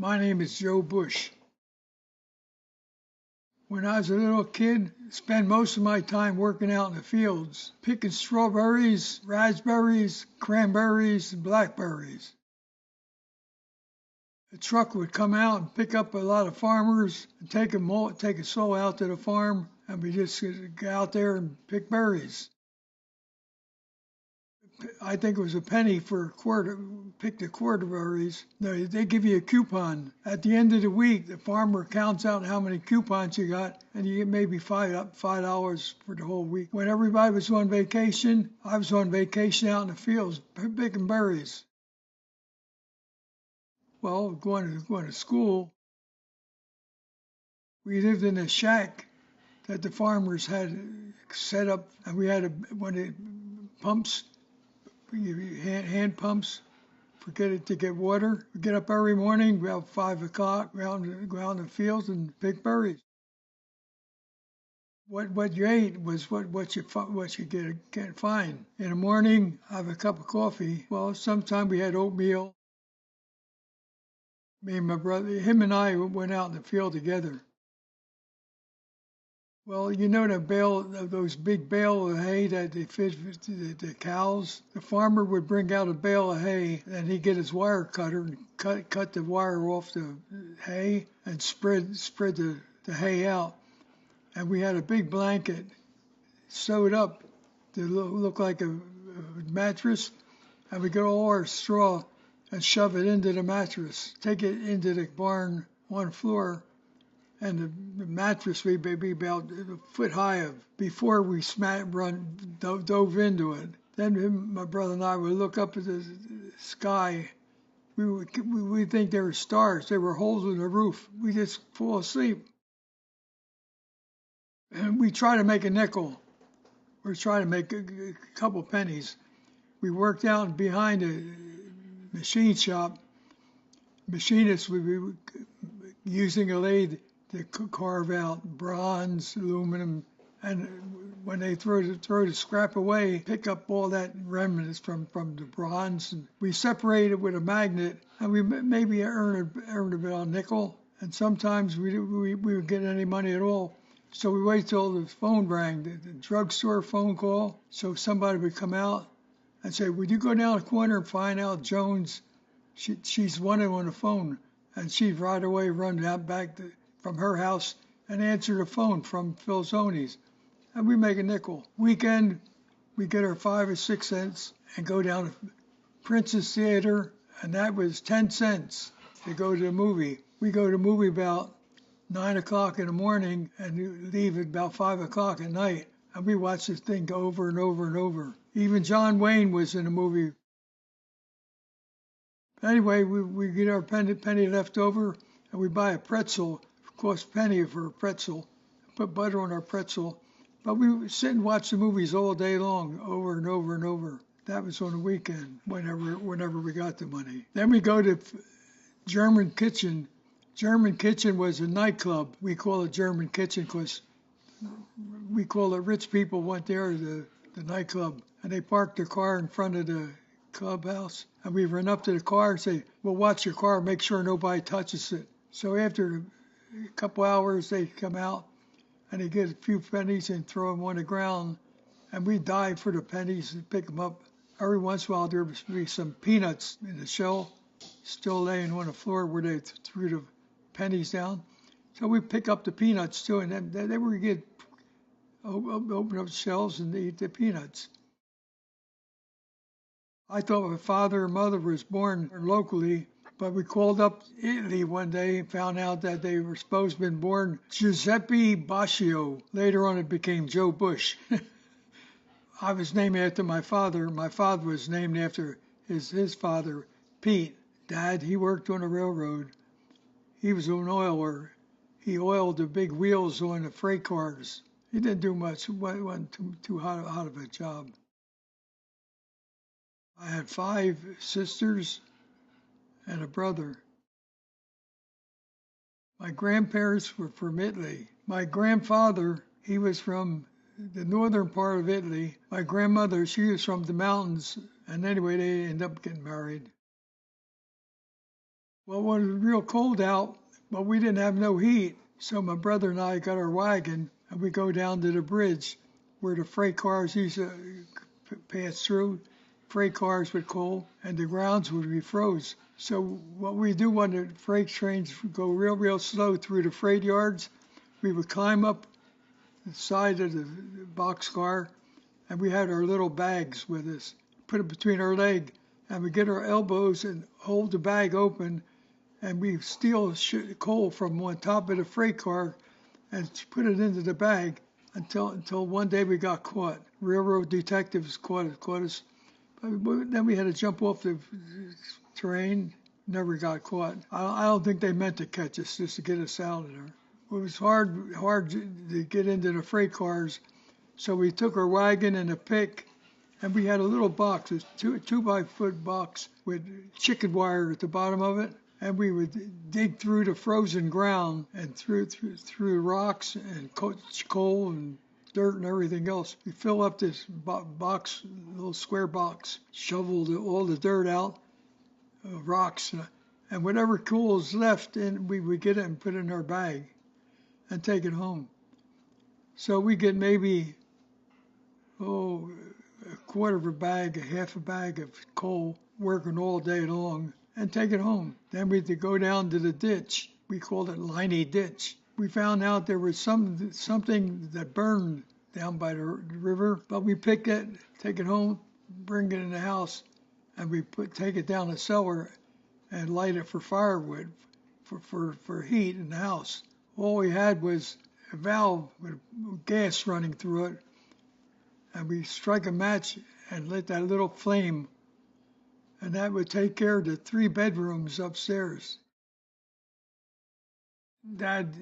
My name is Joe Bush. When I was a little kid, I spent most of my time working out in the fields, picking strawberries, raspberries, cranberries, and blackberries. A truck would come out and pick up a lot of farmers and take a soul out to the farm, and we just go out there and pick berries. I think it was a penny for a quarter, pick the quarter berries. They give you a coupon. At the end of the week, the farmer counts out how many coupons you got, and you get maybe $5 for the whole week. When everybody was on vacation, I was on vacation out in the fields picking berries. Well, going to school, we lived in a shack that the farmers had set up, and we had one of the pumps, hand pumps, to get water. We get up every morning about 5 o'clock, go out in the fields and pick berries. What you ate was what you get find. In the morning, have a cup of coffee. Well, sometimes we had oatmeal. Me and my brother, him and I went out in the field together. Well, you know those big bale of hay that they feed the cows? The farmer would bring out a bale of hay, and he'd get his wire cutter and cut the wire off the hay and spread the hay out. And we had a big blanket sewed up to look like a mattress, and we get all our straw and shove it into the mattress, take it into the barn on the floor, and the mattress would be about a foot high before we dove into it. Then my brother and I would look up at the sky. We think they were stars. They were holes in the roof. We just fall asleep. And we try to make a nickel. We're trying to make a couple pennies. We worked out behind a machine shop. Machinists would be using a lathe to carve out bronze, aluminum, and when they throw the scrap away, pick up all that remnants from the bronze. And we separate it with a magnet, and we maybe earn about a nickel. And sometimes we would get any money at all. So we wait till the phone rang, the drugstore phone call. So somebody would come out and say, "Would you go down the corner and find out Jones? She's wanted on the phone." And she'd right away run out back from her house and answer the phone from Filzoni's. And we make a nickel. Weekend, we get our 5 or 6 cents and go down to Princess Theater, and that was 10 cents to go to the movie. We go to the movie about 9 o'clock in the morning and leave at about 5 o'clock at night. And we watch this thing go over and over and over. Even John Wayne was in the movie. Anyway, we get our penny left over, and we buy a pretzel. It costs a penny for a pretzel. Put butter on our pretzel. But we would sit and watch the movies all day long, over and over and over. That was on the weekend, whenever we got the money. Then we go to German Kitchen. German Kitchen was a nightclub. We call it German Kitchen because we call it rich people went there to the nightclub. And they parked their car in front of the clubhouse. And we run up to the car and say, "Well, watch your car, make sure nobody touches it." So after a couple hours, they come out and they get a few pennies and throw them on the ground. And we dive for the pennies and pick them up. Every once in a while, there would be some peanuts in the shell still laying on the floor where they threw the pennies down. So we pick up the peanuts too, and then they would open up shells and eat the peanuts. I thought my father and mother was born locally, but we called up Italy one day and found out that they were supposed to have been born Giuseppe Baccio. Later on, it became Joe Bush. I was named after my father. My father was named after his father, Pete. Dad, he worked on a railroad. He was an oiler. He oiled the big wheels on the freight cars. He didn't do much. It wasn't too hot of a job. I had 5 sisters and a brother. My grandparents were from Italy. My grandfather, he was from the northern part of Italy. My grandmother, she was from the mountains. And anyway, they ended up getting married. Well, when it was real cold out, but we didn't have no heat, so my brother and I got our wagon and we go down to the bridge where the freight cars used to pass through, freight cars with coal, and the grounds would be froze. So what we do when the freight trains go real slow through the freight yards, we would climb up the side of the boxcar, and we had our little bags with us, put it between our leg, and we get our elbows and hold the bag open, and we steal coal from on top of the freight car and put it into the bag until one day we got caught. Railroad detectives caught us. But then we had to jump off the train. Never got caught. I don't think they meant to catch us, just to get us out of there. It was hard to get into the freight cars, so we took our wagon and a pick, and we had a little box, a 2 by 4 box with chicken wire at the bottom of it, and we would dig through the frozen ground and through rocks and coal and dirt and everything else. We fill up this box, little square box, shoveled all the dirt out, rocks, and whatever coal is left, and we would get it and put it in our bag and take it home. So we get maybe, a quarter of a bag, a half a bag of coal, working all day long, and take it home. Then we had to go down to the ditch. We called it Liney Ditch. We found out there was something that burned down by the river, but we picked it, take it home, bring it in the house, and we take it down the cellar and light it for firewood, for heat in the house. All we had was a valve with gas running through it, and we strike a match and lit that little flame, and that would take care of the 3 bedrooms upstairs. Dad,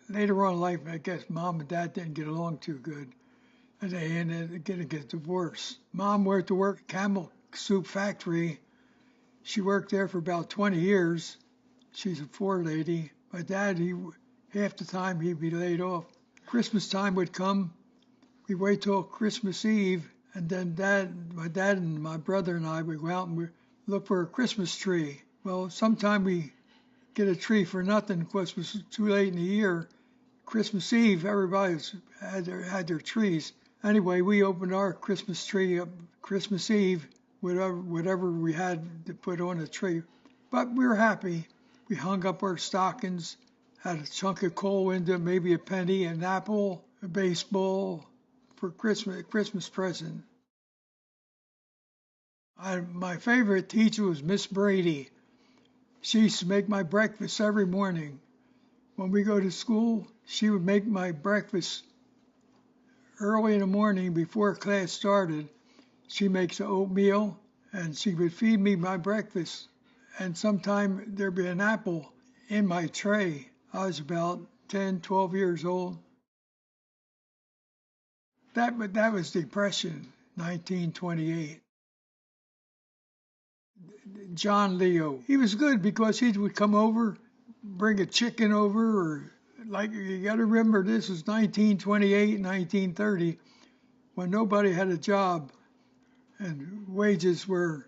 later on in life, I guess Mom and Dad didn't get along too good, and they ended up getting a divorce. Mom went to work at Camel Soup Factory. She worked there for about 20 years. She's a forelady. My dad, half the time he'd be laid off. Christmas time would come. We wait till Christmas Eve, and then my dad and my brother and I would go out and we look for a Christmas tree. Well, sometime we get a tree for nothing because it was too late in the year. Christmas Eve, everybody had their trees. Anyway, we opened our Christmas tree up Christmas Eve, whatever we had to put on the tree. But we were happy. We hung up our stockings, had a chunk of coal into maybe a penny, an apple, a baseball for Christmas present. My favorite teacher was Miss Brady. She used to make my breakfast every morning. When we go to school, she would make my breakfast early in the morning before class started. She makes the oatmeal, and she would feed me my breakfast. And sometime there'd be an apple in my tray. I was about 10, 12 years old. That was Depression, 1928. John Leo. He was good because he would come over, bring a chicken over, or like you got to remember this was 1928, 1930, when nobody had a job and wages were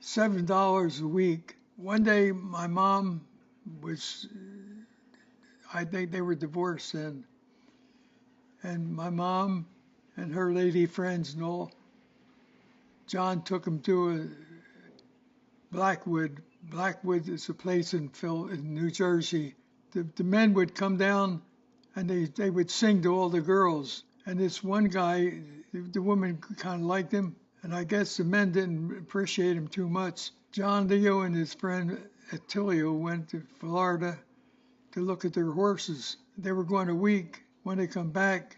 $7 a week. One day my mom I think they were divorced then, and my mom and her lady friends and all, John took them to a Blackwood. Blackwood is a place in New Jersey. The men would come down and they would sing to all the girls. And this one guy, the woman kind of liked him, and I guess the men didn't appreciate him too much. John Leo and his friend Attilio went to Florida to look at their horses. They were going a week. When they come back,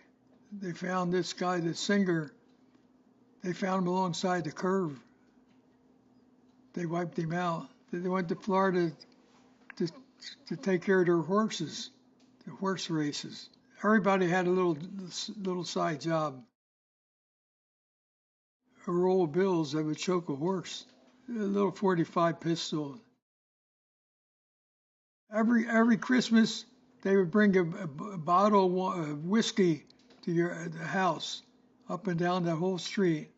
they found this guy, the singer. They found him alongside the curve. They wiped him out. They went to Florida to take care of their horses, the horse races. Everybody had a little side job. A roll of bills that would choke a horse. A little .45 pistol. Every Christmas, they would bring a bottle of whiskey to the house, up and down the whole street.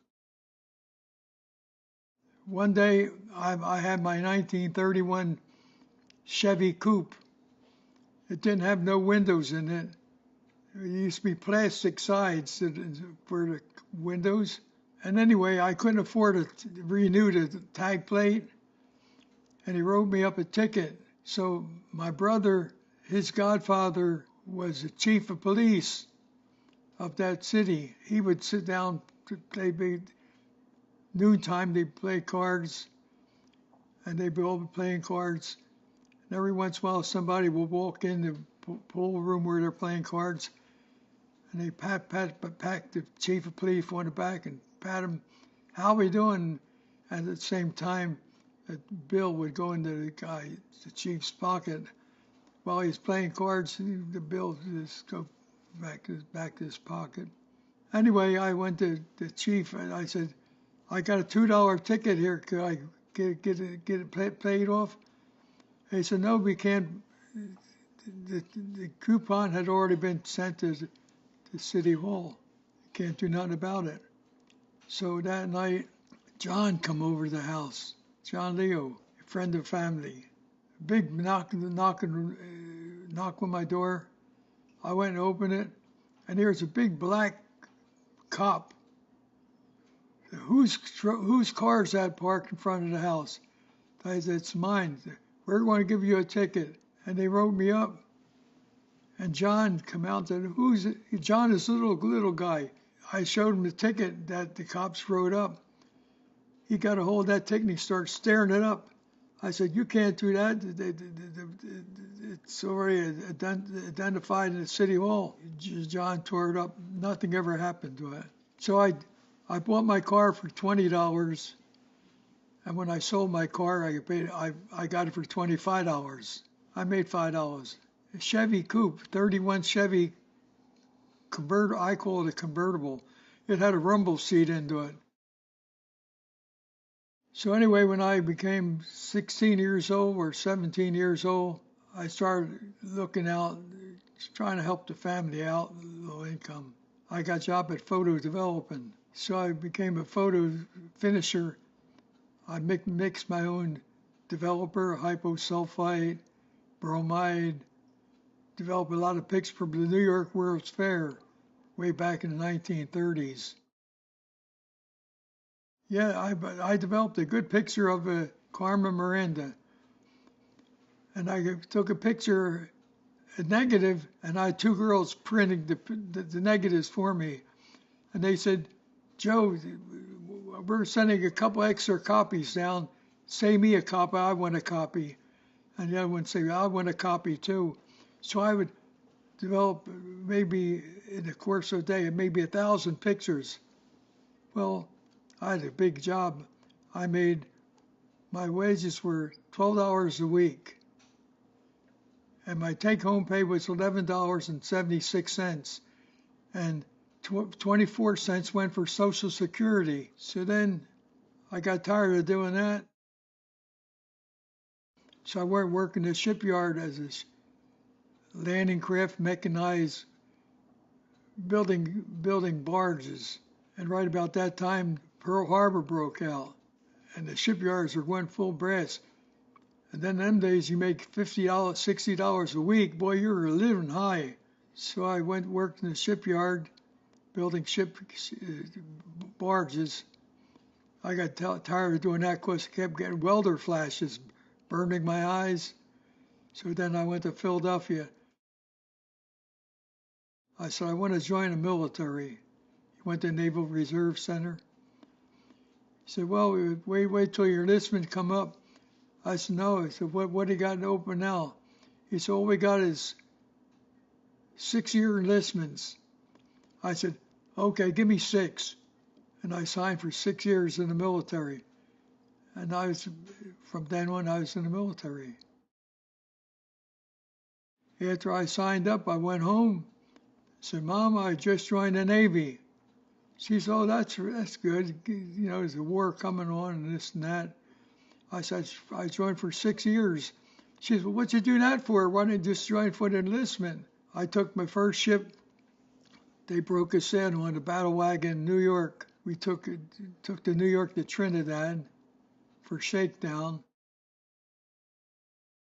One day, I had my 1931 Chevy Coupe. It didn't have no windows in it. It used to be plastic sides for the windows. And anyway, I couldn't afford to renew the tag plate, and he wrote me up a ticket. So my brother, his godfather, was the chief of police of that city. He would sit down to play noontime. They'd play cards, and they'd all be playing cards. And every once in a while, somebody would walk in the pool room where they're playing cards, and they pat the chief of police on the back and pat him, "How we doing?" And at the same time, a bill would go into the chief's pocket. While he's playing cards, the bill would just go back to his pocket. Anyway, I went to the chief and I said, "I got a $2 ticket here. Could I get it paid off?" And he said, "No, we can't. The coupon had already been sent to City Hall. You can't do nothing about it." So that night, John come over to the house. John Leo, a friend of family. Big knock on my door. I went and opened it, and there's a big black cop. Whose car is that parked in front of the house? I said, "It's mine. We're going to give you a ticket." And they wrote me up. And John come out and said, "Who's it?" John is a little guy. I showed him the ticket that the cops wrote up. He got a hold of that ticket and he started staring it up. I said, "You can't do that. It's already identified in the City Hall." John tore it up. Nothing ever happened to it. So I bought my car for $20. And when I sold my car, I got it for $25. I made $5. A Chevy Coupe, 31 Chevy convertible. I call it a convertible. It had a rumble seat into it. So anyway, when I became 16 years old or 17 years old, I started looking out, trying to help the family out, low income. I got a job at photo development. So I became a photo finisher. I mixed my own developer, hyposulfite, bromide, developed a lot of pictures for the New York World's Fair way back in the 1930s. Yeah, I developed a good picture of Carmen Miranda. And I took a picture, a negative, and I had two girls printing the negatives for me. And they said, "Joe, we're sending a couple extra copies down. Save me a copy, I want a copy." And the other one said, "I want a copy too." So I would develop maybe in the course of a day, maybe 1,000 pictures. Well, I had a big job. My wages were $12 a week. And my take-home pay was $11.76. And 24 cents went for Social Security. So then I got tired of doing that. So I went working the shipyard as a landing craft mechanized building barges. And right about that time, Pearl Harbor broke out, and the shipyards were going full brass. And then them days you make $50, $60 a week. Boy, you're living high. So I worked in the shipyard, building barges. I got tired of doing that because I kept getting welder flashes, burning my eyes. So then I went to Philadelphia. I said, "I want to join the military." He went to Naval Reserve Center. He said, "Well, wait till your enlistment come up." I said, "No." He said, what do you got open now?" He said, "All we got is 6-year enlistments." I said, "Okay, give me 6." And I signed for 6 years in the military. And from then on, I was in the military. After I signed up, I went home. I said, "Mom, I just joined the Navy." She said, "Oh, that's good. You know, there's a war coming on and this and that." I said, "I joined for 6 years." She said, "Well, what'd you do that for? Why didn't you just join for the enlistment?" I took my first ship. They broke us in on a battle wagon in New York. We took the New York to Trinidad. for shakedown.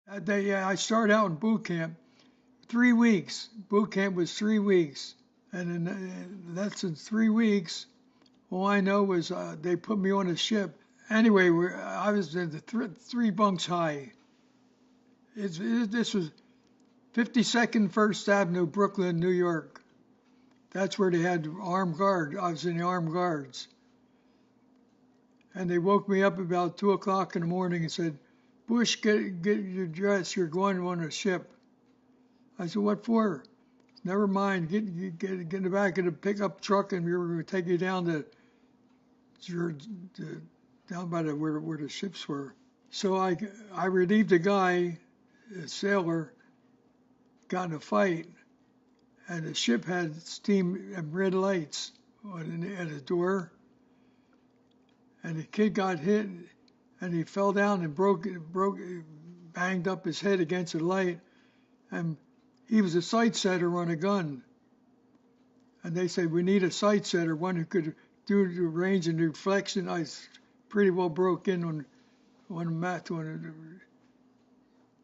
I started out in boot camp. 3 weeks. Boot camp was 3 weeks. And that's in 3 weeks. All I know was they put me on a ship. Anyway, I was in the three bunks high. This was 52nd First Avenue, Brooklyn, New York. That's where they had armed guard. I was in the armed guards. And they woke me up about 2 o'clock in the morning and said, "Bush, get your dress. You're going on a ship." I said, "What for?" "Never mind. Get in the back of the pickup truck, and we were going to take you down down by where the ships were." So I relieved a guy, a sailor, got in a fight, and the ship had steam and red lights at the door, and the kid got hit, and he fell down and banged up his head against the light, and he was a sight setter on a gun. And they said, "We need a sight setter, one who could do the range and reflection." I pretty well broke in on math,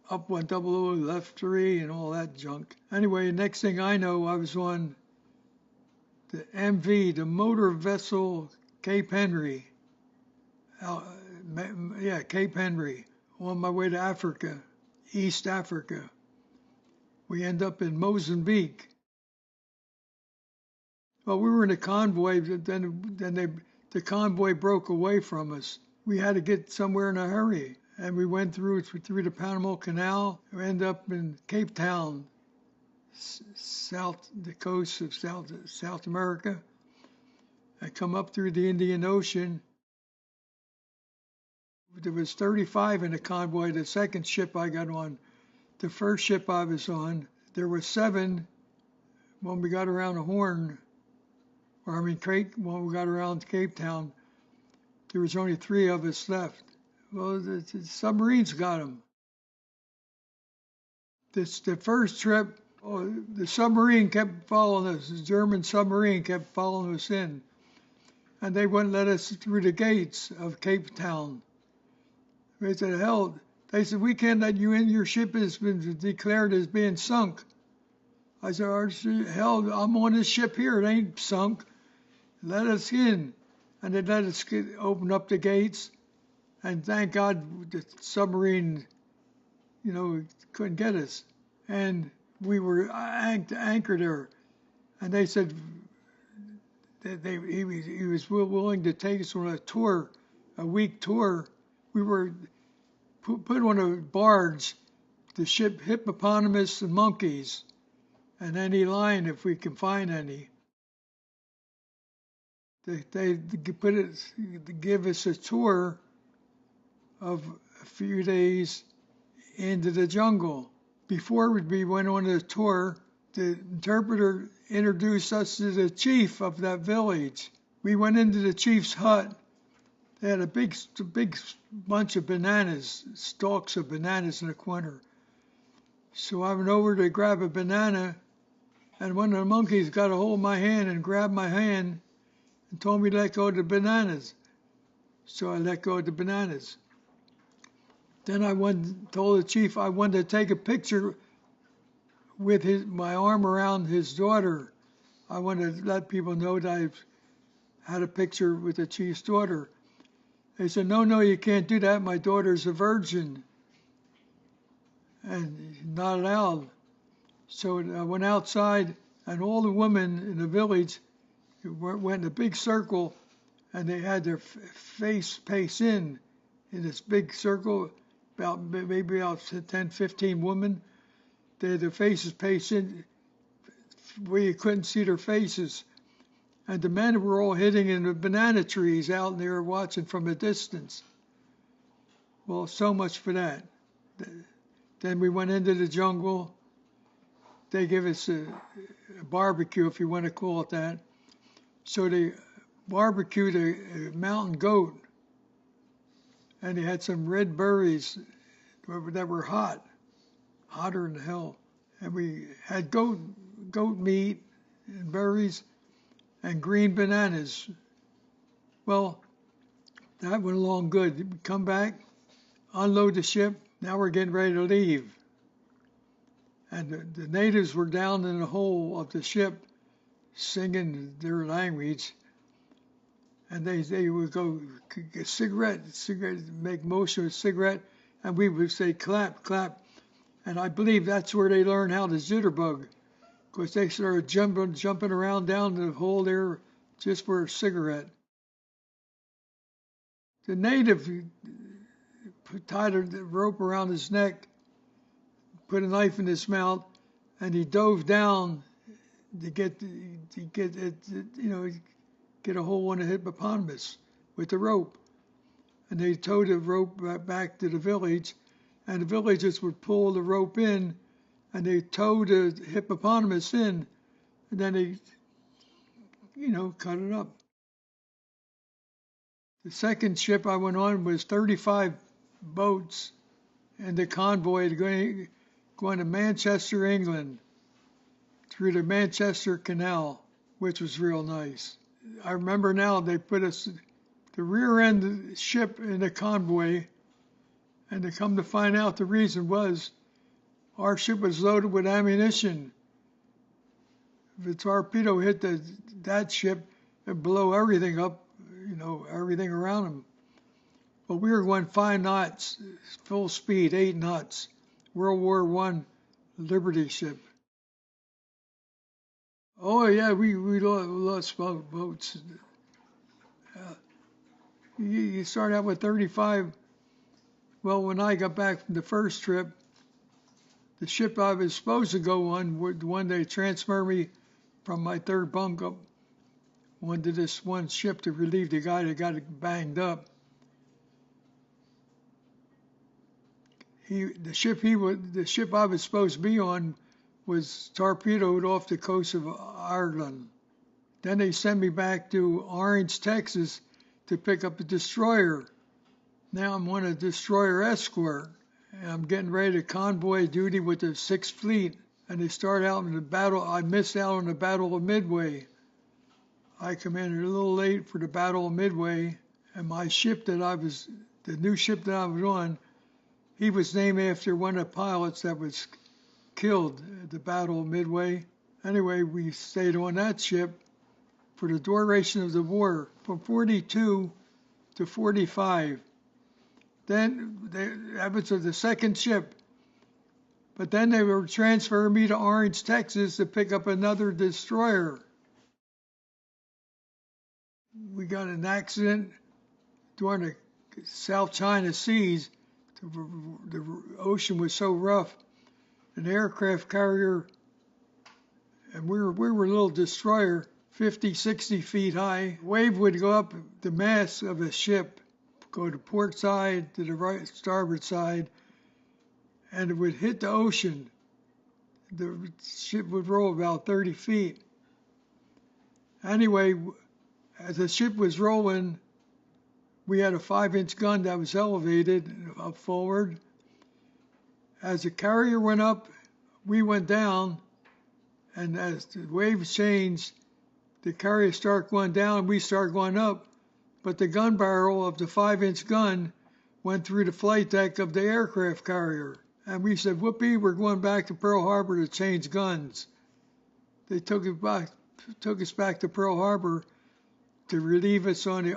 up 100, left 3, and all that junk. Anyway, next thing I know, I was on the MV, the motor vessel Cape Henry. Cape Henry, on my way to Africa, East Africa. We end up in Mozambique. Well, we were in a convoy, but then the convoy broke away from us. We had to get somewhere in a hurry, and we went through the Panama Canal. We ended up in Cape Town, the coast of South America. I come up through the Indian Ocean. There was 35 in the convoy, the second ship I got on. The first ship I was on, there were 7 when we got around the Horn, when we got around Cape Town. There was only 3 of us left. Well, the submarines got them. The first trip, the submarine kept following us. The German submarine kept following us in. And they wouldn't let us through the gates of Cape Town. They said, "Hell," they said, "we can't let you in. Your ship has been declared as being sunk." I said, "Hell, I'm on this ship here. It ain't sunk. Let us in." And they let us open up the gates. And thank God the submarine, couldn't get us. And we were anchored there. And they said that he was willing to take us on a week tour. We were put on a barge, the ship Hippopotamus and Monkeys, and any line if we can find any. They give us a tour of a few days into the jungle. Before we went on the tour, the interpreter introduced us to the chief of that village. We went into the chief's hut. They had a big bunch of bananas, stalks of bananas in the corner. So I went over to grab a banana, and one of the monkeys got a hold of my hand and grabbed my hand and told me to let go of the bananas. So I let go of the bananas. Then told the chief I wanted to take a picture with my arm around his daughter. I wanted to let people know that I had a picture with the chief's daughter. They said, no, you can't do that. My daughter's a virgin. And not allowed. So I went outside, and all the women in the village went in a big circle, and they had their face in this big circle, maybe about 10, 15 women. They had their faces paced in where you couldn't see their faces. And the men were all hiding in the banana trees out there watching from a distance. Well, so much for that. Then we went into the jungle. They give us a barbecue, if you want to call it that. So they barbecued a mountain goat. And they had some red berries that were hot, hotter than hell. And we had goat meat and berries and green bananas. Well, That went along good. We come back, unload the ship. Now we're getting ready to leave. And the natives were down in the hole of the ship singing their language. And they would go get cigarette, make motion with cigarette, and we would say clap, clap. And I believe that's where they learned how to jitterbug, because they started jumping around down the hole there just for a cigarette. The native tied the rope around his neck, put a knife in his mouth, and he dove down to get a hole in the hippopotamus with the rope. And they towed the rope back to the village, and the villagers would pull the rope in, and they towed the hippopotamus in, and then they, cut it up. The second ship I went on was 35 boats in the convoy going to Manchester, England, through the Manchester Canal, which was real nice. I remember now they put us the rear end of the ship in the convoy, and to come to find out the reason was our ship was loaded with ammunition. If a torpedo hit that ship, it'd blow everything up, everything around them. But we were going 5 knots, full speed, 8 knots, World War I Liberty ship. Oh yeah, we lost boats. You start out with 35. Well, when I got back from the first trip, the ship I was supposed to go on, one day transfer me from my third bunk up onto this one ship to relieve the guy that got banged up. The ship I was supposed to be on was torpedoed off the coast of Ireland. Then they sent me back to Orange, Texas, to pick up a destroyer. Now I'm on a destroyer escort, and I'm getting ready to convoy duty with the 6th Fleet. And they start out in the battle. I missed out on the Battle of Midway. I come in a little late for the Battle of Midway, and my ship the new ship that I was on, he was named after one of the pilots that was killed at the Battle of Midway. Anyway, we stayed on that ship for the duration of the war, from 42 to 45. Then that was the second ship. But then they were transferring me to Orange, Texas to pick up another destroyer. We got an accident during the South China Seas. The ocean was so rough. An aircraft carrier, and we were a little destroyer, 50, 60 feet high. Wave would go up the mast of a ship, go to port side, to the right starboard side, and it would hit the ocean. The ship would roll about 30 feet. Anyway, as the ship was rolling, we had a 5-inch gun that was elevated up forward. As the carrier went up, we went down, and as the waves changed, the carrier started going down, and we started going up. But the gun barrel of the 5-inch gun went through the flight deck of the aircraft carrier. And we said, whoopee, we're going back to Pearl Harbor to change guns. They took us back to Pearl Harbor to relieve us on the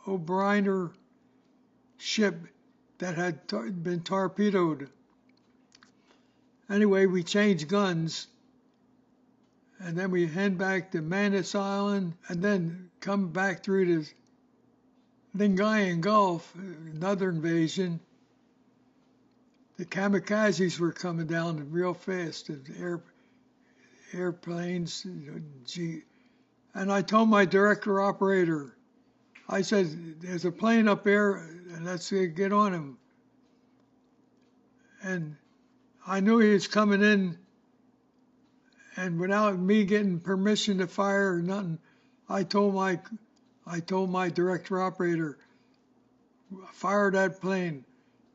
O'Brien ship that had been torpedoed. Anyway, we changed guns, and then we head back to Manus Island, and then come back through the Lingayen Gulf, another invasion. The kamikazes were coming down real fast, the airplanes, and I told my director operator, I said, there's a plane up there, and let's get on him. And I knew he was coming in, and without me getting permission to fire or nothing, I told my director operator, fire that plane.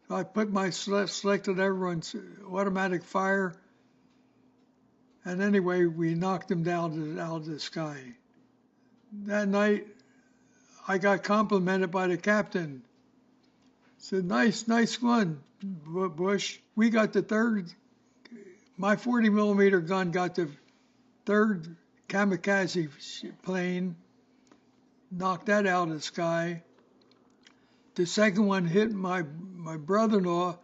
So I put selected everyone's automatic fire, and anyway, we knocked him down out of the sky. That night, I got complimented by the captain. Said, nice one, Bush. We got the third, my 40 millimeter gun got the third kamikaze plane, knocked that out of the sky. The second one hit my brother-in-law,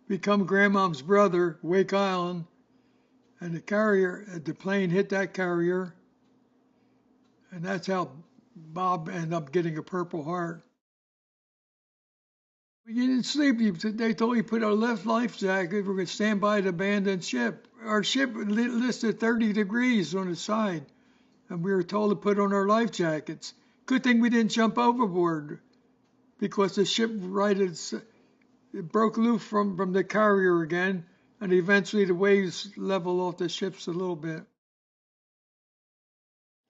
become grandmom's brother, Wake Island, and the plane hit that carrier, and that's how Bob ended up getting a Purple Heart. You didn't sleep. They told you put a life jacket. We're going to stand by the abandoned ship. Our ship listed 30 degrees on the side, and we were told to put on our life jackets. Good thing we didn't jump overboard, because the ship it broke loose from the carrier again, and eventually the waves leveled off the ships a little bit.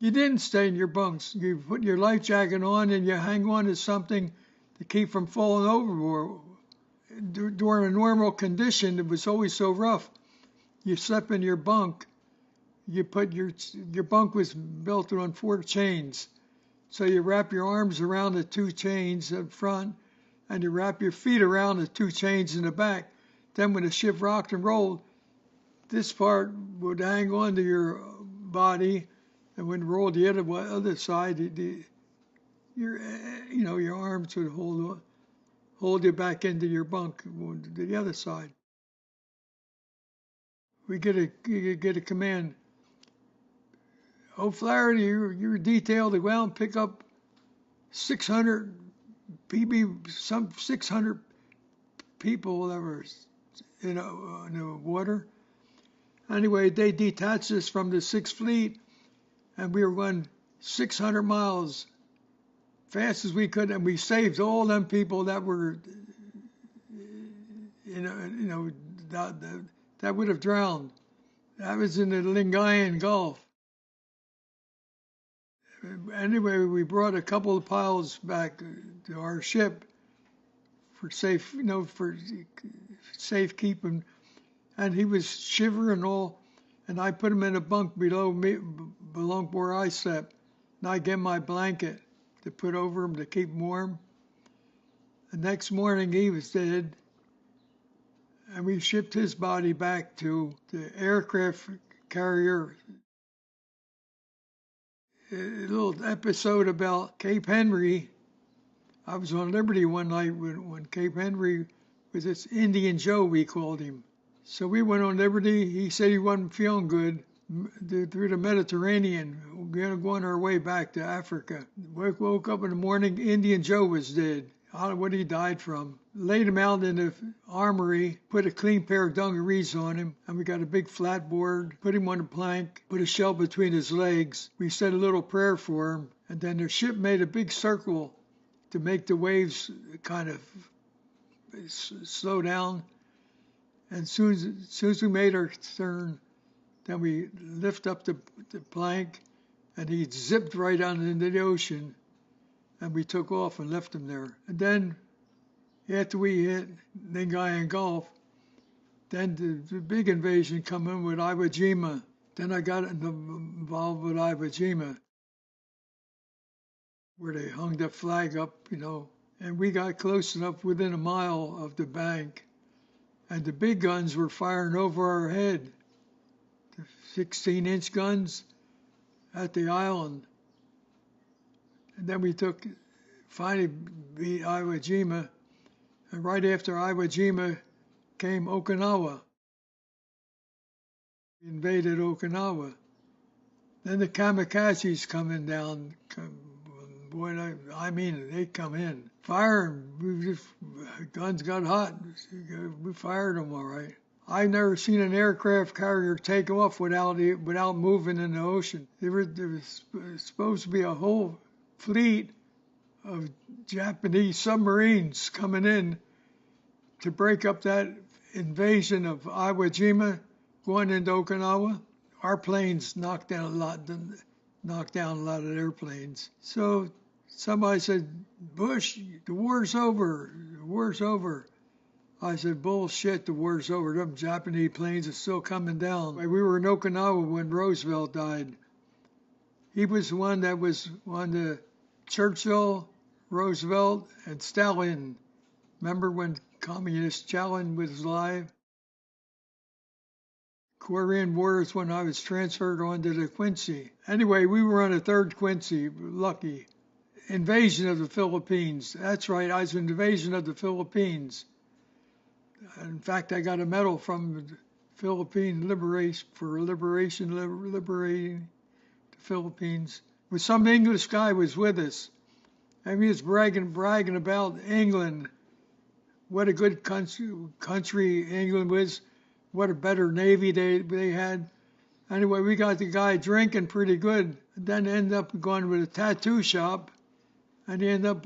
You didn't stay in your bunks. You put your life jacket on and you hang on to something to keep from falling overboard. During a normal condition, it was always so rough. You slept in your bunk. You put your bunk was built on 4 chains. So you wrap your arms around the 2 chains in front, and you wrap your feet around the 2 chains in the back. Then when the ship rocked and rolled, this part would hang on to your body, and when it rolled the other side, your arms would hold you back into your bunk to the other side. We get a command. O'Flaherty, you're detailed to go out and pick up 600 600 people that were in the water. Anyway, they detached us from the 6th Fleet, and we were going 600 miles fast as we could, and we saved all them people that were, that would have drowned. That was in the Lingayen Gulf. Anyway, we brought a couple of piles back to our ship for safekeeping, and he was shivering all, and I put him in a bunk below where I slept, and I gave him my blanket to put over him to keep him warm. The next morning he was dead, and we shipped his body back to the aircraft carrier. A little episode about Cape Henry. I was on Liberty one night when Cape Henry was this Indian Joe, we called him. So we went on Liberty. He said he wasn't feeling good through the Mediterranean. We were going our way back to Africa. Woke up in the morning, Indian Joe was dead. I don't know what he died from. Laid him out in the armory, put a clean pair of dungarees on him, and we got a big flat board, put him on a plank, put a shell between his legs. We said a little prayer for him, and then the ship made a big circle to make the waves kind of slow down. And as soon as we made our turn, then we lift up the plank, and he zipped right out into the ocean, and we took off and left him there. And then, after we hit Lingayen Gulf, then the big invasion come in with Iwo Jima. Then I got involved with Iwo Jima, where they hung the flag up, and we got close enough within a mile of the bank, and the big guns were firing over our head, the 16-inch guns at the island. And then we finally beat Iwo Jima, and right after Iwo Jima came Okinawa. We invaded Okinawa. Then the kamikazes coming down. Boy, I mean, they come in. Firing, guns got hot. We fired them all right. I've never seen an aircraft carrier take off without moving in the ocean. There was supposed to be a whole fleet of Japanese submarines coming in to break up that invasion of Iwo Jima going into Okinawa. Our planes knocked down a lot of airplanes. So somebody said, "Bush, the war's over. The war's over." I said, "Bullshit, the war's over. Them Japanese planes are still coming down." We were in Okinawa when Roosevelt died. He was the one that was on the Churchill, Roosevelt, and Stalin. Remember when Communist Stalin was alive? Korean War is when I was transferred onto the Quincy. Anyway, we were on a third Quincy, lucky. Invasion of the Philippines. That's right, I was in invasion of the Philippines. In fact, I got a medal from the Philippine Liberation for liberating the Philippines. With some English guy was with us, and he was bragging about England. What a good country England was. What a better navy they had. Anyway, we got the guy drinking pretty good. Then ended up going to a tattoo shop, and he ended up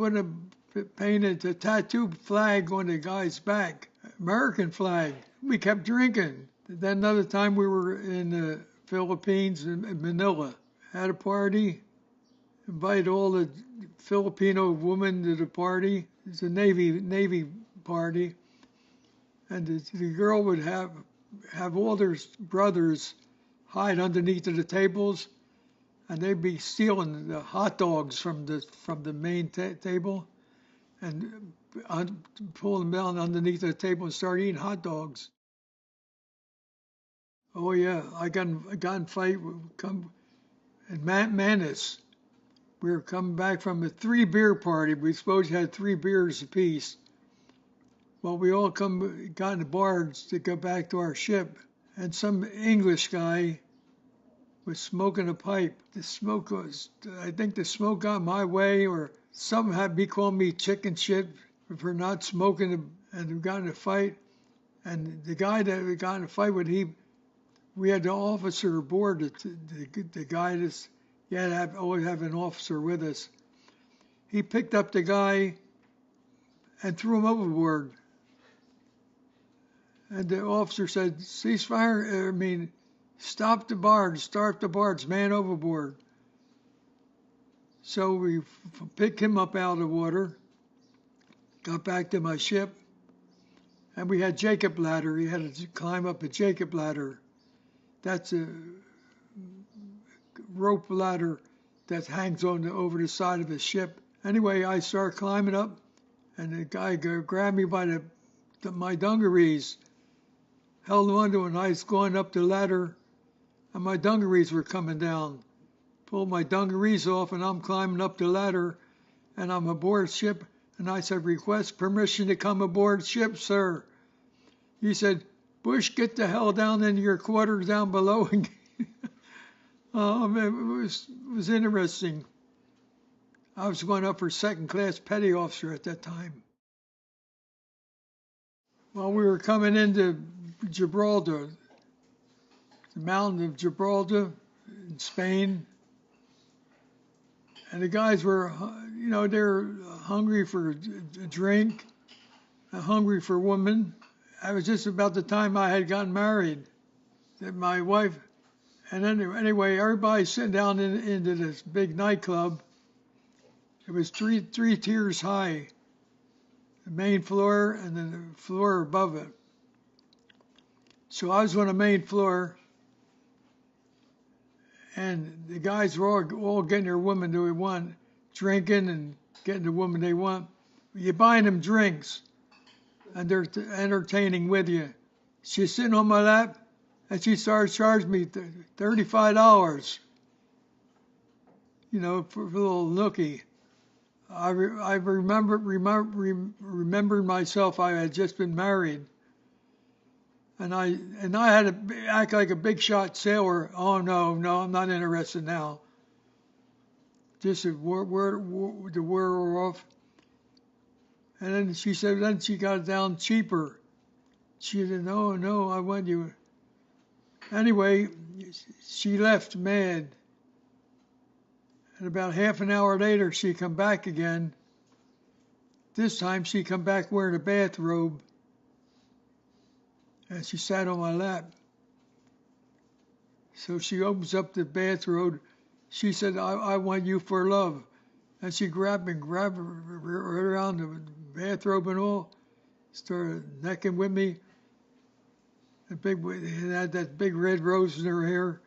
painted the tattoo flag on the guy's back, American flag. We kept drinking. Then another time we were in the Philippines, in Manila, had a party, invited all the Filipino women to the party. It's a Navy party, and the girl would have all their brothers hide underneath of the tables, and they'd be stealing the hot dogs from the main table, and pull them down underneath the table and start eating hot dogs. Oh yeah, I got in a fight. Come in Manus. We were coming back from a 3-beer party. We supposed to have 3 beers apiece. Well, we all got in the barge to go back to our ship, and some English guy was smoking a pipe. I think the smoke got my way, or some had me call me chicken shit for not smoking, and we got in a fight. And the guy that we got in a fight with, we had the officer aboard, the guy that's, you had to always have an officer with us. He picked up the guy and threw him overboard. And the officer said, ceasefire, stop the barge, man overboard. So we picked him up out of the water, got back to my ship, and we had Jacob ladder. He had to climb up a Jacob ladder. That's a rope ladder that hangs over the side of the ship. Anyway, I start climbing up, and the guy grabbed me by my dungarees, held on to it, and I was going up the ladder, and my dungarees were coming down. Pulled my dungarees off, and I'm climbing up the ladder, and I'm aboard ship, and I said, request permission to come aboard ship, sir. He said, Bush, get the hell down into your quarters down below. It was interesting. I was going up for second-class petty officer at that time. Well, we were coming into Gibraltar, the mountain of Gibraltar in Spain. And the guys were, they were hungry for a drink, hungry for women. It was just about the time I had gotten married. That my wife, and anyway, everybody sitting down into this big nightclub. It was three tiers high, the main floor and then the floor above it. So I was on the main floor, and the guys were all getting their women they want, drinking and getting the woman they want. You're buying them drinks, and they're entertaining with you. She's sitting on my lap, and she started charging me $35, for a little nookie. I remembered myself. I had just been married, and I had to act like a big shot sailor. Oh no, I'm not interested now. Just the word wore off, and then she said. Then she got it down cheaper. She said, "No, I want you." Anyway, she left mad. And about half an hour later, she come back again. This time, she come back wearing a bathrobe. And she sat on my lap. So she opens up the bathrobe. She said, I want you for love. And she grabbed her around the bathrobe and all. Started necking with me. Had that big red rose in her hair.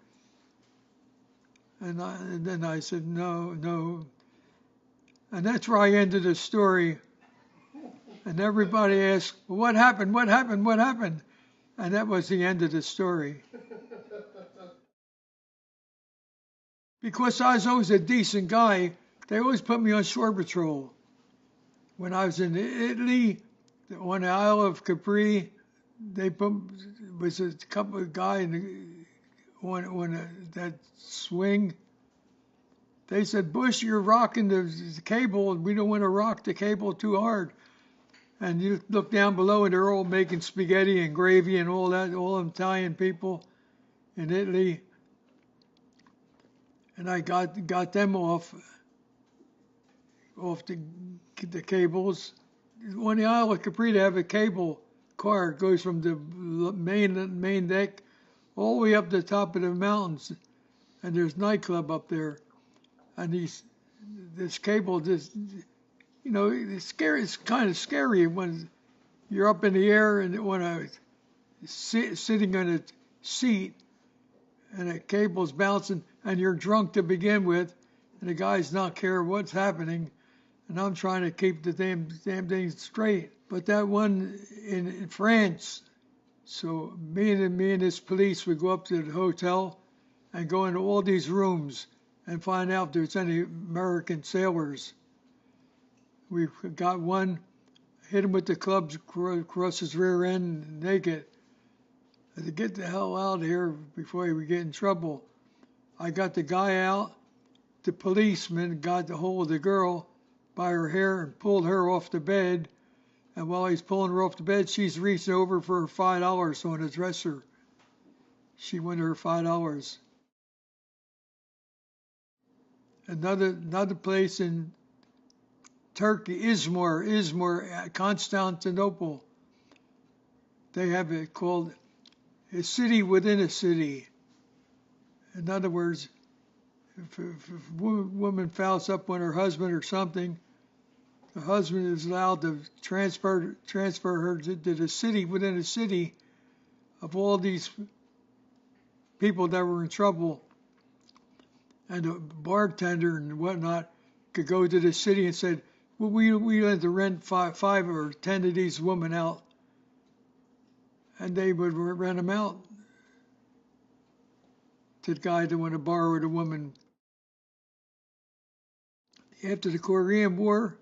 And then I said, no. And that's where I ended the story. And everybody asked, well, what happened? What happened? What happened? And that was the end of the story. Because I was always a decent guy, they always put me on shore patrol. When I was in Italy, on the Isle of Capri, they put was a couple of guys on that swing. They said, Bush, you're rocking the cable, and we don't want to rock the cable too hard. And you look down below, and they're all making spaghetti and gravy and all that, all Italian people in Italy. And I got them off the cables. On the Isle of Capri, they have a cable car. It goes from the main deck all the way up to the top of the mountains, and there's a nightclub up there. And this cable, it's scary. It's kind of scary when you're up in the air and when sitting on a seat and a cable's bouncing and you're drunk to begin with, and the guy's not care what's happening, and I'm trying to keep the damn thing straight. But that one in France, so me and this police would go up to the hotel and go into all these rooms and find out if there's any American sailors. We got one, hit him with the clubs across his rear end, naked. I said, get the hell out of here before we get in trouble. I got the guy out. The policeman got the hold of the girl by her hair and pulled her off the bed. And while he's pulling her off the bed, she's reaching over for her $5 on the dresser. She wanted her $5. Another place in Turkey, Izmir, Constantinople. They have it called a city within a city. In other words, if a woman fouls up on her husband or something, the husband is allowed to transfer her to the city within a city of all these people that were in trouble. And the bartender and whatnot could go to the city and say, well, we had to rent five or 10 of these women out. And they would rent them out to the guy that wanted to borrow the woman. After the Korean War,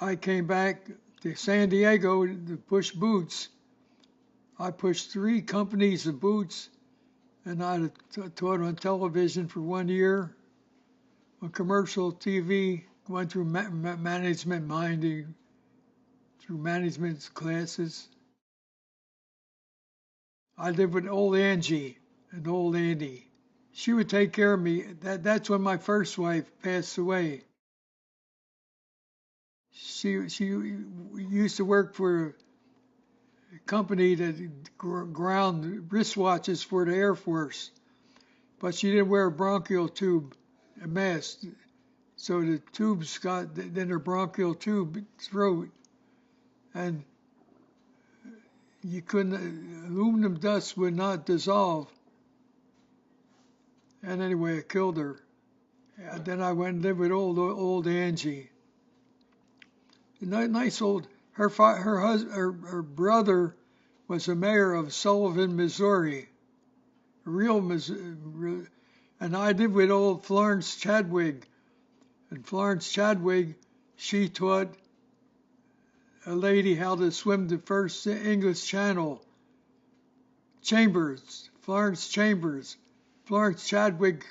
I came back to San Diego to push boots. I pushed 3 companies of boots, and I taught on television for 1 year, on commercial TV, went through management minding, through management classes. I lived with old Angie and old Andy. She would take care of me. That's when my first wife passed away. She used to work for a company that ground wristwatches for the Air Force, but she didn't wear a bronchial tube, a mask. So the tubes got in her bronchial tube throat, and you couldn't, aluminum dust would not dissolve. And anyway, it killed her. And then I went and lived with old Angie. Nice old, her brother was the mayor of Sullivan, Missouri. And I lived with old Florence Chadwick. And Florence Chadwick, she taught a lady how to swim the first English Channel. Florence Chambers. Florence Chadwick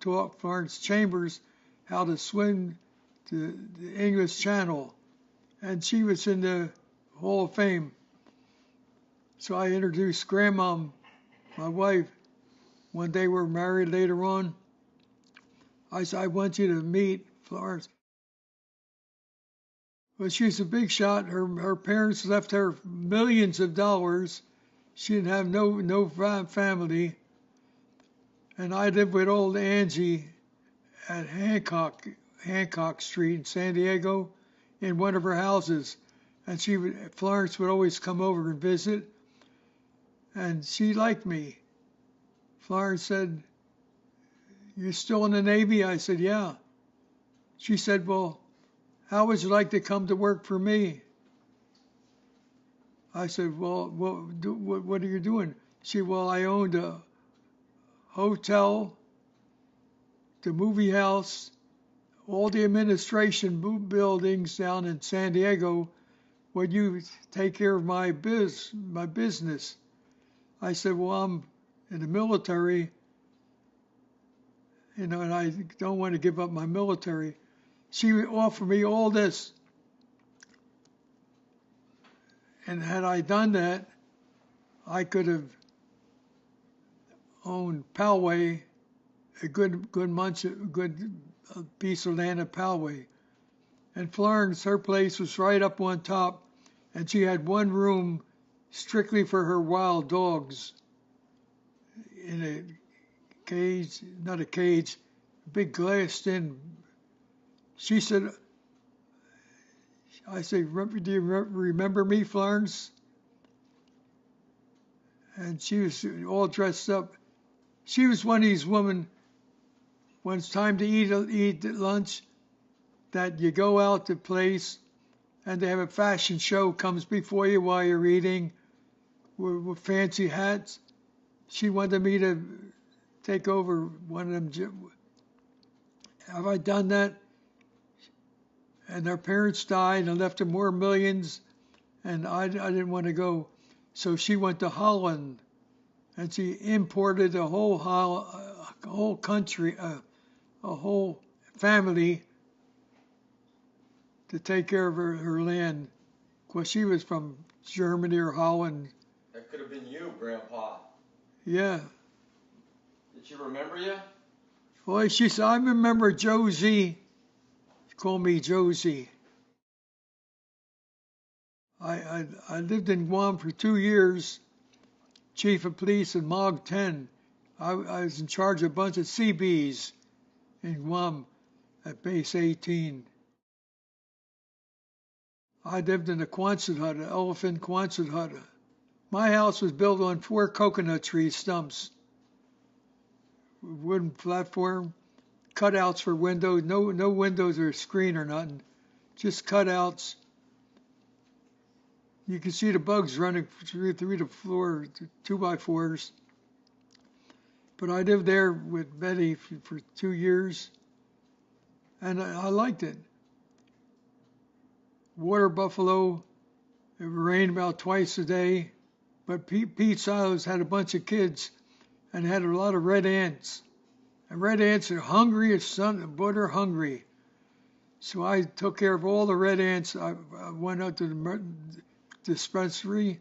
taught Florence Chambers how to swim the English Channel. And she was in the Hall of Fame. So I introduced Grandma, my wife. When they were married later on, I said, I want you to meet Florence. Well, she's a big shot. Her parents left her millions of dollars. She didn't have no family. And I lived with old Angie at Hancock Street in San Diego, in one of her houses. And Florence would always come over and visit. And she liked me. Florence said, "You still in the Navy?" I said, "Yeah." She said, well, how would you like to come to work for me? I said, well, what are you doing? She said, well, I owned a hotel, the movie house, all the administration buildings down in San Diego. Would you take care of my business? I said, well, I'm in the military, and I don't want to give up my military. She offered me all this. And had I done that, I could have owned Poway, a good piece of land at Poway. And Florence, her place was right up on top, and she had one room strictly for her wild dogs in a cage, not a cage, big glassed-in. She said, I said, do you remember me, Florence? And she was all dressed up. She was one of these women, when it's time to eat lunch, that you go out to place and they have a fashion show comes before you while you're eating with fancy hats. She wanted me to take over one of them. Have I done that? And their parents died and left them more millions, and I didn't want to go. So she went to Holland, and she imported a whole country, a whole family to take care of her land. Of course, she was from Germany or Holland. That could have been you, Grandpa. Yeah. Did she remember you? Well, she said, I remember Josie. She called me Josie. I lived in Guam for 2 years, chief of police in MOG 10. I was in charge of a bunch of CBs in Guam at base 18. I lived in a Quonset hut, an elephant Quonset hut. My house was built on 4 coconut tree stumps, wooden platform, cutouts for windows, no windows or screen or nothing, just cutouts. You can see the bugs running through the floor, 2x4s. But I lived there with Betty for 2 years, and I liked it. Water buffalo, it rained about twice a day, but Pete Silos had a bunch of kids and had a lot of red ants. And red ants are hungry as son, but are hungry. So I took care of all the red ants. I went out to the dispensary,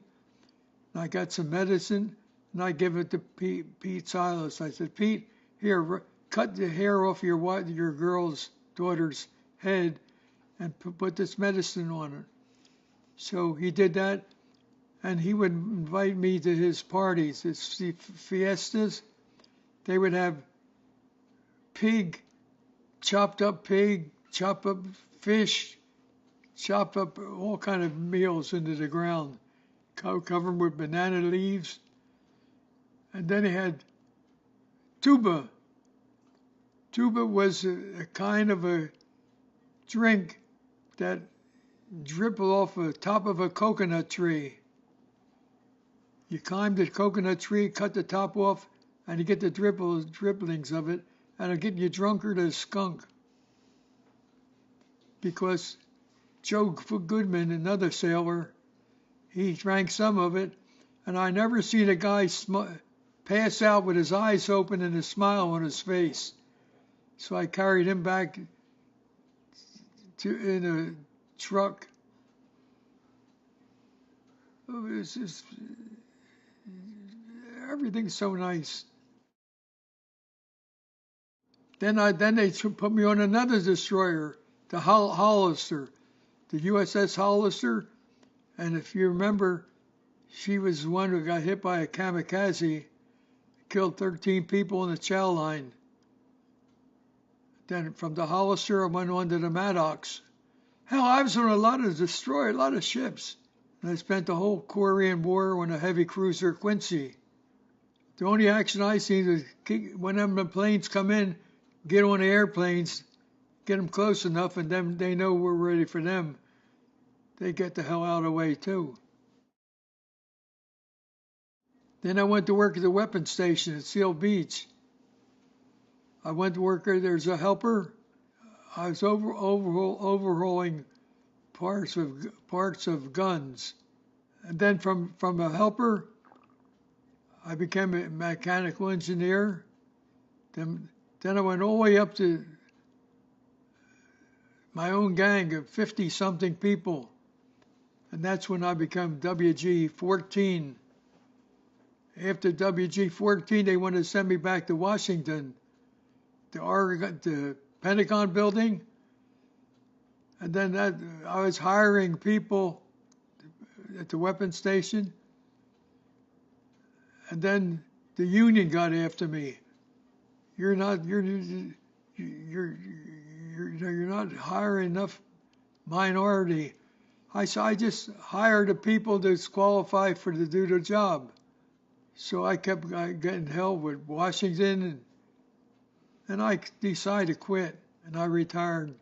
and I got some medicine, and I gave it to Pete Silas. I said, Pete, here, cut the hair off your daughter's head, and put this medicine on her. So he did that, and he would invite me to his parties, his fiestas. They would have chopped up fish, chopped up all kind of meals into the ground, covered them with banana leaves. And then he had tuba. Tuba was a kind of a drink that dribbled off the top of a coconut tree. You climb the coconut tree, cut the top off, and you get the dribblings of it, and it'll get you drunker than a skunk. Because Joe Goodman, another sailor, he drank some of it, and I never seen a guy pass out with his eyes open and a smile on his face. So I carried him back in a truck. Everything's so nice. Then they put me on another destroyer, the Hollister, the USS Hollister. And if you remember, she was the one who got hit by a kamikaze, killed 13 people in the chow line. Then from the Hollister, I went on to the Maddox. Hell, I was on a lot of ships. And I spent the whole Korean War on a heavy cruiser, Quincy. The only action I seen was when them planes come in, get on the airplanes, get them close enough, and then they know we're ready for them. They get the hell out of the way too. Then I went to work at the weapons station at Seal Beach. I went to work there. There's a helper. I was overhauling parts of guns, and then from a helper, I became a mechanical engineer. Then I went all the way up to my own gang of 50-something people, and that's when I became WG14. After WG14, they wanted to send me back to Washington, the Pentagon building, and then I was hiring people at the weapons station, and then the union got after me. You're not hiring enough minority. I just hired the people that's qualified to do the job. So I kept getting hell with Washington, and I decided to quit, and I retired.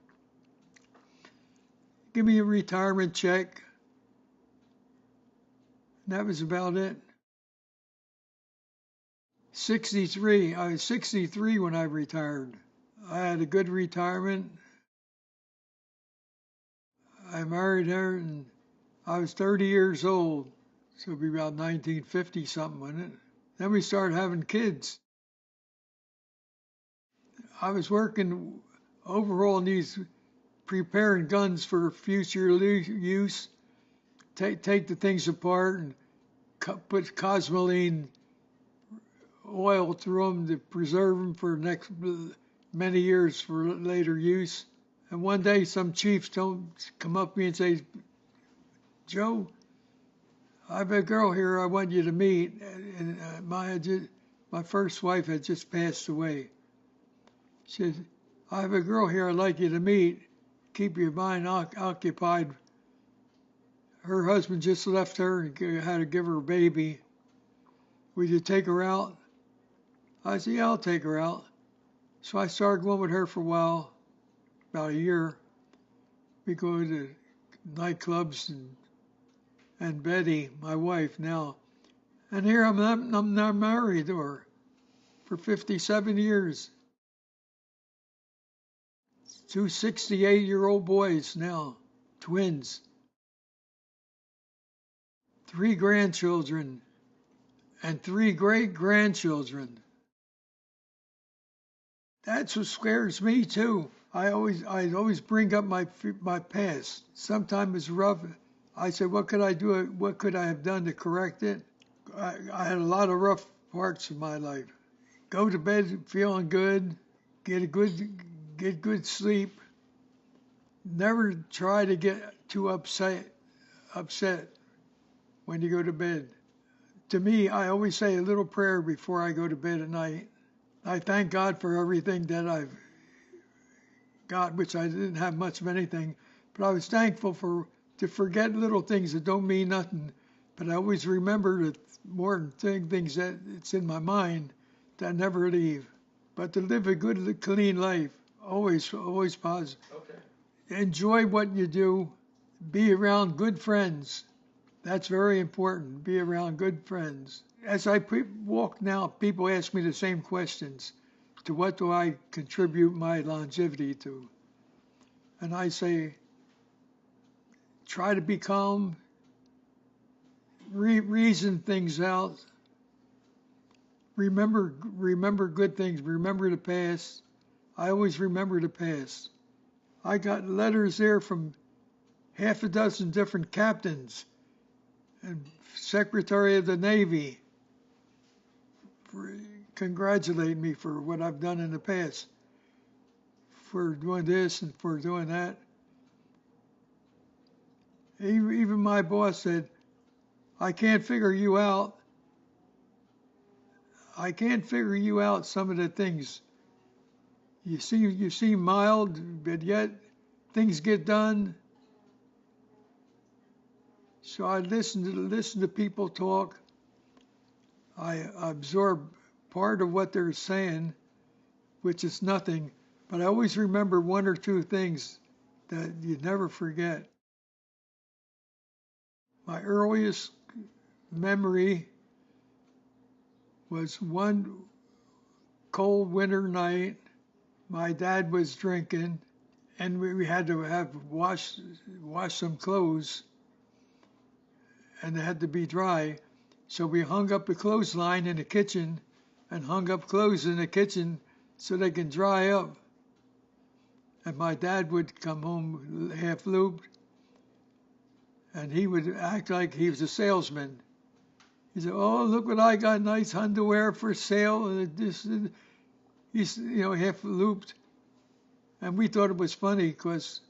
Give me a retirement check. And that was about it. 63. I was 63 when I retired. I had a good retirement. I married her, and I was 30 years old. So it'd be about 1950 something, wasn't it? Then we started having kids. I was working overhauling these, preparing guns for future use. Take the things apart and put cosmoline oil through them to preserve them for next many years for later use. And one day some chiefs come up to me and say, "Joe, I have a girl here I want you to meet." And my first wife had just passed away. She said, "I have a girl here I'd like you to meet. Keep your mind occupied. Her husband just left her and had to give her a baby. Would you take her out?" I said, "Yeah, I'll take her out." So I started going with her for a while, about a year. We go to nightclubs, and Betty, my wife now, and here I'm not married to her for 57 years. 2 68-year-old boys now, twins, 3 grandchildren, and 3 great-grandchildren. That's what scares me too. I always bring up my past. Sometimes it's rough. I said, what could I do? What could I have done to correct it? I had a lot of rough parts in my life. Go to bed feeling good, get good sleep. Never try to get too upset when you go to bed. To me, I always say a little prayer before I go to bed at night. I thank God for everything that I've got, which I didn't have much of anything, but I was thankful to forget little things that don't mean nothing. But I always remember the more important things that it's in my mind that never leave. But to live a good, clean life, always positive. Okay. Enjoy what you do. Be around good friends. That's very important. Be around good friends. As I walk now, people ask me the same questions. To what do I contribute my longevity to? And I say, try to be calm, reason things out, remember good things, remember the past. I always remember the past. I got letters there from half a dozen different captains and Secretary of the Navy congratulate me for what I've done in the past, for doing this and for doing that. Even my boss said, I can't figure you out. I can't figure you out some of the things. You seem mild, but yet things get done. So I listen to people talk. I absorb part of what they're saying, which is nothing, But I always remember one or two things that you never forget. My earliest memory was one cold winter night. My dad was drinking, and we had to have wash some clothes, and they had to be dry. So we hung up the clothesline in the kitchen and hung up clothes in the kitchen so they can dry up. And my dad would come home half looped, and he would act like he was a salesman. He said, "Oh, look what I got! Nice underwear for sale." And this, and he's half looped, and we thought it was funny because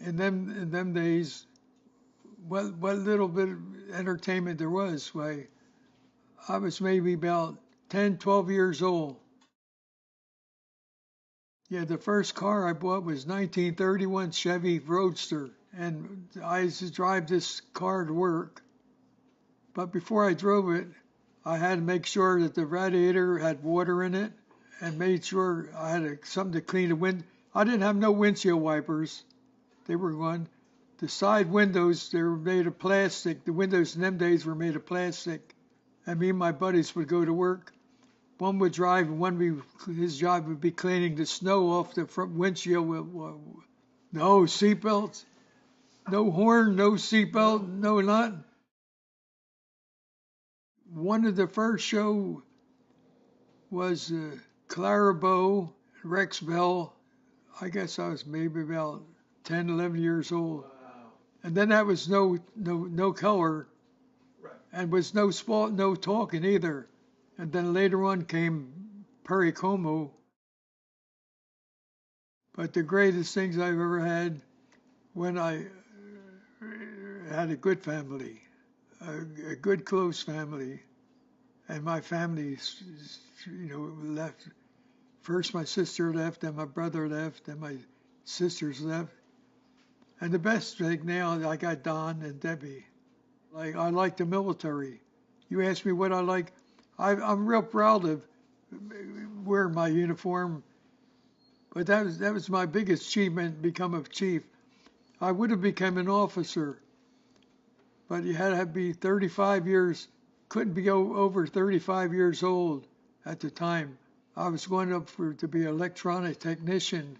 in them days, what little bit of entertainment there was. Why, I was maybe about 10, 12 years old. Yeah, the first car I bought was 1931 Chevy Roadster, and I used to drive this car to work. But before I drove it, I had to make sure that the radiator had water in it, and made sure I had something to clean the wind. I didn't have no windshield wipers. They were gone. The side windows, they were made of plastic. The windows in them days were made of plastic. And me and my buddies would go to work. One would drive, and his job would be cleaning the snow off the front windshield. No seatbelts, no horn, no seatbelt, no nothing. One of the first show was Clara Bow, Rex Bell. I guess I was maybe about 10, 11 years old. Wow. And then that was no color, Right. and was no sport, no talking either. And then later on came Perry Como. But the greatest things I've ever had when I had a good family, a good close family, and my family, left. First my sister left, then my brother left, then my sisters left. And the best thing now, I got Don and Debbie. I like the military. You ask me what I like, I'm real proud of wearing my uniform. But that was my biggest achievement, become a chief. I would have become an officer, but you had to be 35 years, couldn't be over 35 years old at the time. I was going up to be an electronic technician.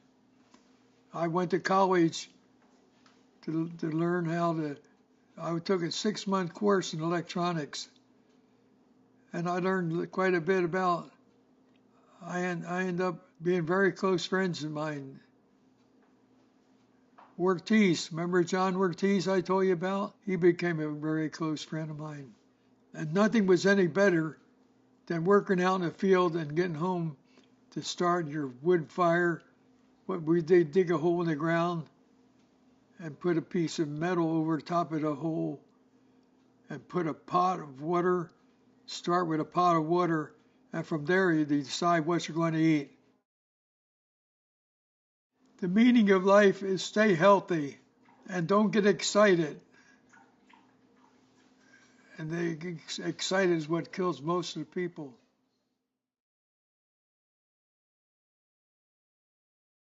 I went to college to learn how to. I took a 6-month course in electronics, and I learned quite a bit about. I ended up being very close friends of mine. Ortiz, remember John Ortiz I told you about? He became a very close friend of mine. And nothing was any better than working out in the field and getting home to start your wood fire. What we did, dig a hole in the ground and put a piece of metal over the top of the hole and put a pot of water. Start with a pot of water, and from there you decide what you're going to eat. The meaning of life is stay healthy and don't get excited. And excited is what kills most of the people.